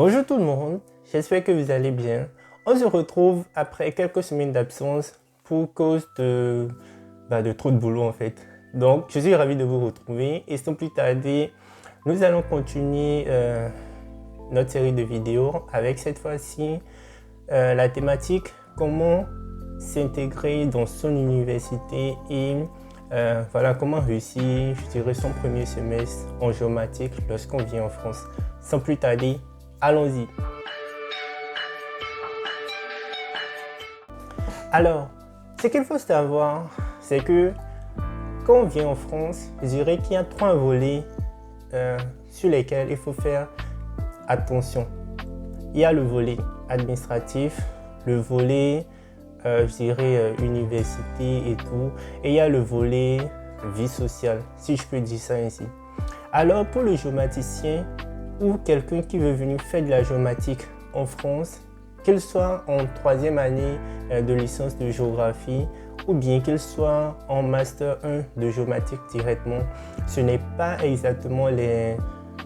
Bonjour tout le monde, j'espère que vous allez bien. On se retrouve après quelques semaines d'absence pour cause de trop de boulot en fait. Donc je suis ravi de vous retrouver et sans plus tarder, nous allons continuer notre série de vidéos avec cette fois-ci la thématique comment s'intégrer dans son université et comment réussir, je dirais, son premier semestre en géomatique lorsqu'on vient en France. Sans plus tarder, allons-y. Alors, ce qu'il faut savoir, c'est que quand on vient en France, je dirais qu'il y a trois volets sur lesquels il faut faire attention. Il y a le volet administratif, le volet, université et tout, et il y a le volet vie sociale, si je peux dire ça ainsi. Alors, pour le géomaticien ou quelqu'un qui veut venir faire de la géomatique en France, qu'il soit en troisième année de licence de géographie ou bien qu'il soit en master 1 de géomatique directement, ce n'est pas exactement les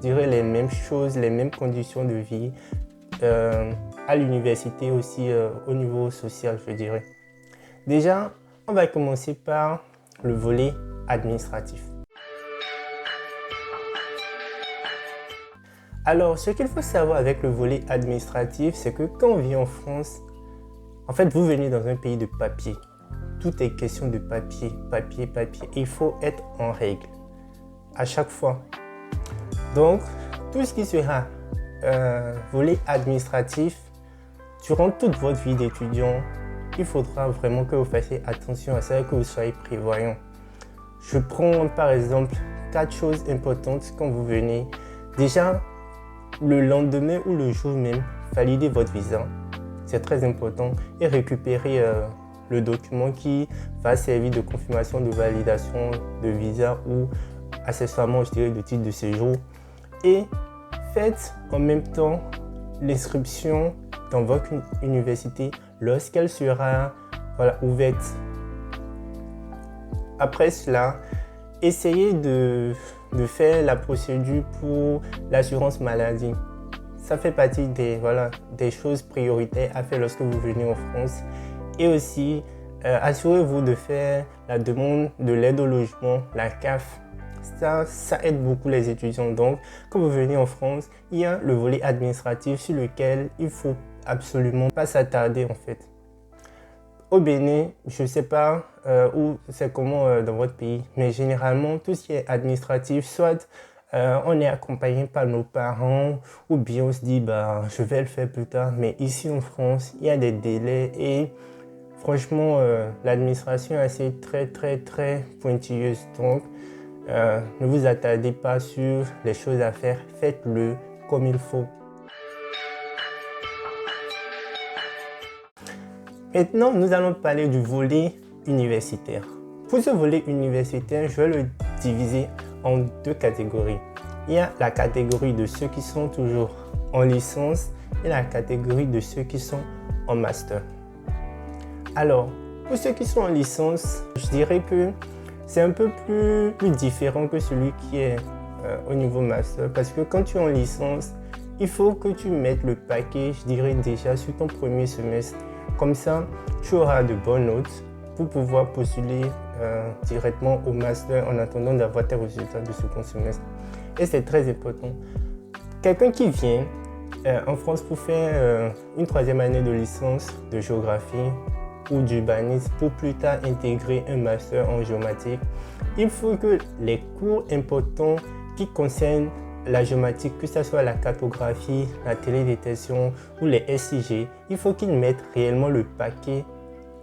mêmes choses, les mêmes conditions de vie à l'université aussi au niveau social, je dirais. Déjà, on va commencer par le volet administratif. Alors, ce qu'il faut savoir avec le volet administratif, c'est que quand on vit en France, en fait, vous venez dans un pays de papier. Tout est question de papier, papier, papier. Il faut être en règle à chaque fois. Donc, tout ce qui sera volet administratif, durant toute votre vie d'étudiant, il faudra vraiment que vous fassiez attention à ça et que vous soyez prévoyant. Je prends par exemple 4 choses importantes quand vous venez. Déjà, le lendemain ou le jour même, valider votre visa. C'est très important. Et récupérer le document qui va servir de confirmation de validation de visa ou accessoirement, je dirais, de titre de séjour. Et faites en même temps l'inscription dans votre université lorsqu'elle sera ouverte. Après cela, essayez de faire la procédure pour l'assurance maladie. Ça fait partie des choses prioritaires à faire lorsque vous venez en France. Et aussi, assurez-vous de faire la demande de l'aide au logement, la CAF. Ça aide beaucoup les étudiants. Donc, quand vous venez en France, il y a le volet administratif sur lequel il ne faut absolument pas s'attarder en fait. Au Bénin, je ne sais pas où c'est comment dans votre pays, mais généralement, tout ce qui est administratif, soit on est accompagné par nos parents, ou bien on se dit, je vais le faire plus tard. Mais ici en France, il y a des délais et franchement, l'administration est assez très pointilleuse. Donc, ne vous attardez pas sur les choses à faire, faites-le comme il faut. Maintenant, nous allons parler du volet universitaire. Pour ce volet universitaire, je vais le diviser en deux catégories. Il y a la catégorie de ceux qui sont toujours en licence et la catégorie de ceux qui sont en master. Alors, pour ceux qui sont en licence, je dirais que c'est un peu plus différent que celui qui est au niveau master. Parce que quand tu es en licence, il faut que tu mettes le paquet, je dirais déjà, sur ton premier semestre. Comme ça, tu auras de bonnes notes pour pouvoir postuler directement au master en attendant d'avoir tes résultats de second semestre. Et c'est très important. Quelqu'un qui vient en France pour faire une troisième année de licence de géographie ou d'urbanisme pour plus tard intégrer un master en géomatique, il faut que les cours importants qui concernent la géomatique, que ce soit la cartographie, la télédétection ou les SIG, il faut qu'ils mettent réellement le paquet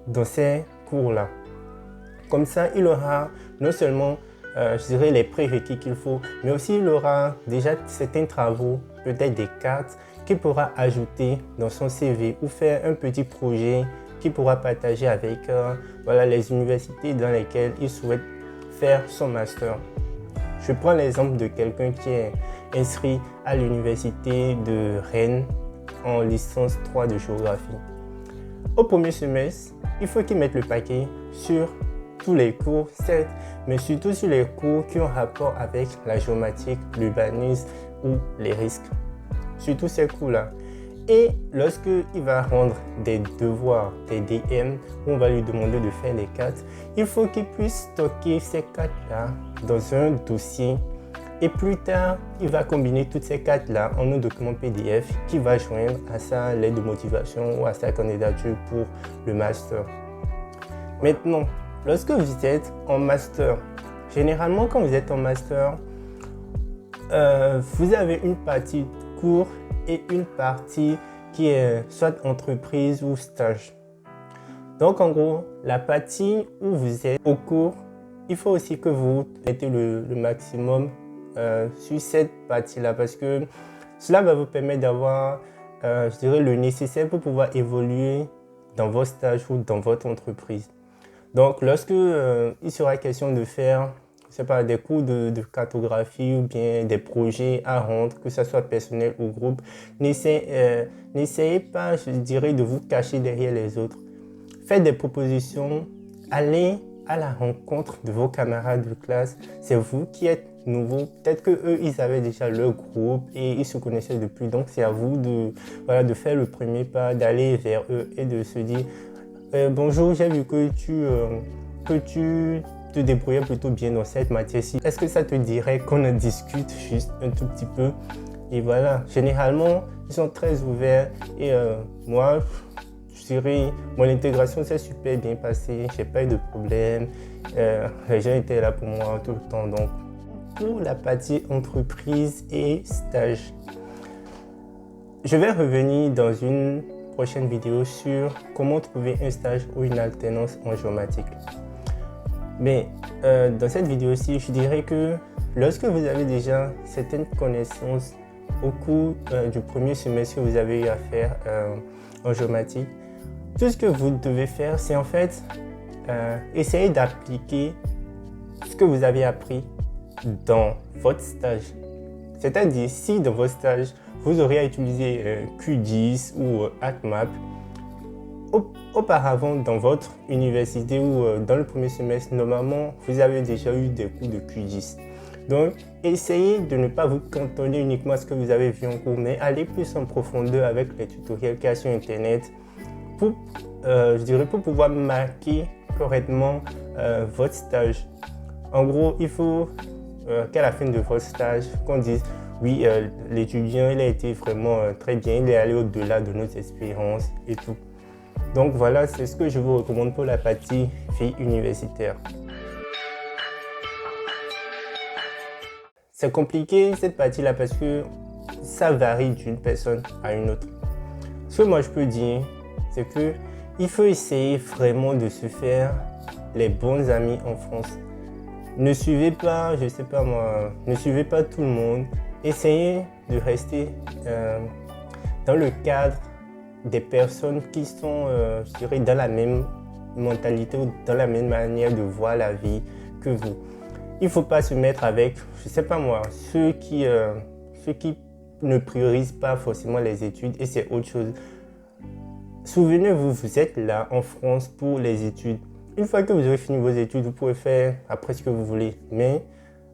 dans ces cours-là. Comme ça, il aura non seulement, les prérequis qu'il faut, mais aussi il aura déjà certains travaux, peut-être des cartes, qu'il pourra ajouter dans son CV ou faire un petit projet qu'il pourra partager avec les universités dans lesquelles il souhaite faire son master. Je prends l'exemple de quelqu'un qui est inscrit à l'université de Rennes en licence 3 de géographie. Au premier semestre, il faut qu'il mette le paquet sur tous les cours, certes, mais surtout sur les cours qui ont rapport avec la géomatique, l'urbanisme ou les risques. surtout ces cours-là. Et lorsqu'il va rendre des devoirs, des DM, où on va lui demander de faire les cartes, il faut qu'il puisse stocker ces cartes-là dans un dossier. Et plus tard, il va combiner toutes ces cartes-là en un document PDF qui va joindre à sa lettre de motivation ou à sa candidature pour le master. Maintenant, lorsque vous êtes en master, généralement quand vous êtes en master, vous avez une partie cours et une partie qui est soit entreprise ou stage. Donc en gros, la partie où vous êtes au cours, il faut aussi que vous mettez le maximum sur cette partie-là parce que cela va vous permettre d'avoir, je dirais, le nécessaire pour pouvoir évoluer dans vos stages ou dans votre entreprise. Donc lorsque il sera question de faire des cours de cartographie ou bien des projets à rendre, que ce soit personnel ou groupe, n'essayez pas, je dirais, de vous cacher derrière les autres. Faites des propositions, allez à la rencontre de vos camarades de classe. C'est vous qui êtes nouveau. Peut-être que eux, ils avaient déjà leur groupe et ils se connaissaient depuis. Donc, c'est à vous de faire le premier pas, d'aller vers eux et de se dire bonjour, j'ai vu que tu te débrouillais plutôt bien dans cette matière-ci. Est-ce que ça te dirait qu'on en discute juste un tout petit peu? Et voilà, généralement, ils sont très ouverts et moi, je dirais, mon intégration s'est super bien passée, j'ai pas eu de problème, les gens étaient là pour moi tout le temps. Donc, pour la partie entreprise et stage, je vais revenir dans une prochaine vidéo sur comment trouver un stage ou une alternance en géomatique. Mais dans cette vidéo-ci, je dirais que lorsque vous avez déjà certaines connaissances au cours du premier semestre que vous avez eu à faire en géomatique, tout ce que vous devez faire, c'est en fait essayer d'appliquer ce que vous avez appris dans votre stage. C'est-à-dire, si dans votre stage, vous aurez à utiliser QGIS ou ArcMap, auparavant, dans votre université ou dans le premier semestre, normalement, vous avez déjà eu des cours de QGIS. Donc, essayez de ne pas vous cantonner uniquement à ce que vous avez vu en cours, mais allez plus en profondeur avec les tutoriels qu'il y a sur Internet pour, je dirais, pour pouvoir marquer correctement votre stage. En gros, il faut qu'à la fin de votre stage, qu'on dise oui, l'étudiant, il a été vraiment très bien, il est allé au-delà de nos espérances et tout. Donc voilà, c'est ce que je vous recommande pour la partie vie universitaire. C'est compliqué cette partie-là parce que ça varie d'une personne à une autre. Ce que moi je peux dire, c'est que il faut essayer vraiment de se faire les bons amis en France. Ne suivez pas, je sais pas moi, ne suivez pas tout le monde. Essayez de rester dans le cadre des personnes qui sont, je dirais, dans la même mentalité ou dans la même manière de voir la vie que vous. Il ne faut pas se mettre avec, je sais pas moi, ceux qui ne priorisent pas forcément les études et c'est autre chose. Souvenez-vous, vous êtes là en France pour les études. Une fois que vous aurez fini vos études, vous pouvez faire après ce que vous voulez. Mais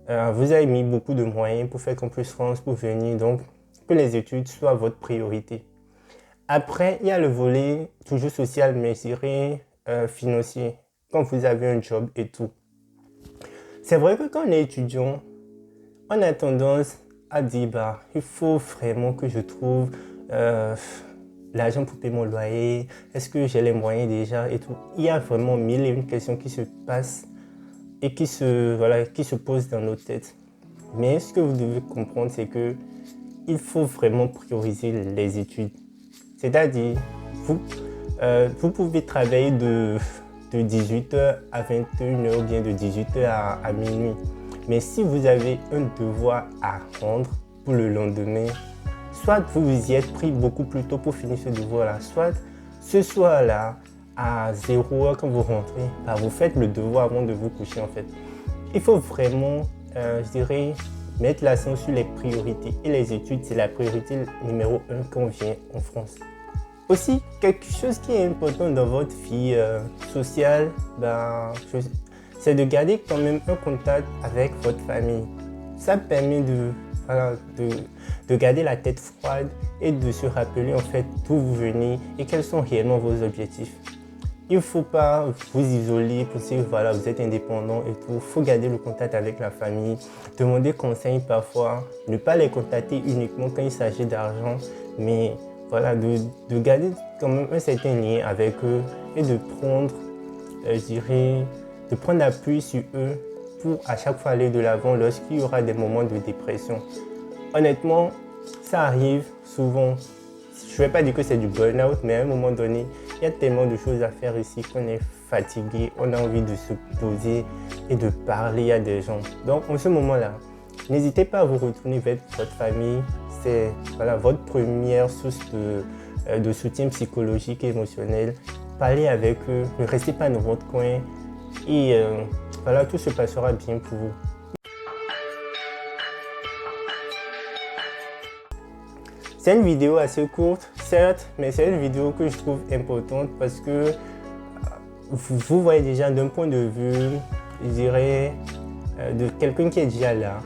vous avez mis beaucoup de moyens pour faire Campus France, pour venir. Donc, que les études soient votre priorité. Après, il y a le volet toujours social, mais je dirais financier. Quand vous avez un job et tout. C'est vrai que quand on est étudiant, on a tendance à dire bah, il faut vraiment que je trouve l'argent pour payer mon loyer. Est-ce que j'ai les moyens déjà et tout. Il y a vraiment mille et une questions qui se passent et qui se posent dans nos têtes. Mais ce que vous devez comprendre, c'est que il faut vraiment prioriser les études. C'est-à-dire, vous pouvez travailler de 18h à 21h ou bien de 18h à minuit. Mais si vous avez un devoir à rendre pour le lendemain, soit vous vous y êtes pris beaucoup plus tôt pour finir ce devoir-là, soit ce soir-là, à 0h quand vous rentrez, bah vous faites le devoir avant de vous coucher en fait. Il faut vraiment, je dirais, mettre l'accent sur les priorités. Et les études, c'est la priorité numéro 1 quand on vient en France. Aussi, quelque chose qui est important dans votre vie sociale, c'est de garder quand même un contact avec votre famille. Ça permet de voilà, de garder la tête froide et de se rappeler en fait d'où vous venez et quels sont réellement vos objectifs. Il ne faut pas vous isoler pour dire voilà, vous êtes indépendant et tout. Il faut garder le contact avec la famille, demander conseil parfois, ne pas les contacter uniquement quand il s'agit d'argent, mais voilà, de garder quand même un certain lien avec eux et de prendre, je dirais, de prendre appui sur eux pour à chaque fois aller de l'avant lorsqu'il y aura des moments de dépression. Honnêtement, ça arrive souvent. Je ne vais pas dire que c'est du burn-out, mais à un moment donné, il y a tellement de choses à faire ici qu'on est fatigué, on a envie de se poser et de parler à des gens. Donc, en ce moment-là, n'hésitez pas à vous retourner vers votre famille. C'est voilà, votre première source de soutien psychologique et émotionnel. Parlez avec eux, ne restez pas dans votre coin et voilà, tout se passera bien pour vous. C'est une vidéo assez courte, certes, mais c'est une vidéo que je trouve importante parce que vous voyez déjà d'un point de vue, je dirais, de quelqu'un qui est déjà là,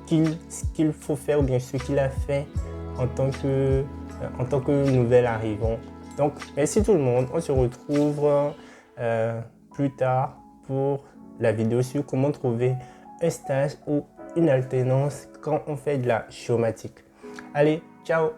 ce qu'il faut faire ou bien ce qu'il a fait en tant que nouvel arrivant. Donc, merci tout le monde. On se retrouve plus tard pour la vidéo sur comment trouver un stage ou une alternance quand on fait de la géomatique. Allez, ciao!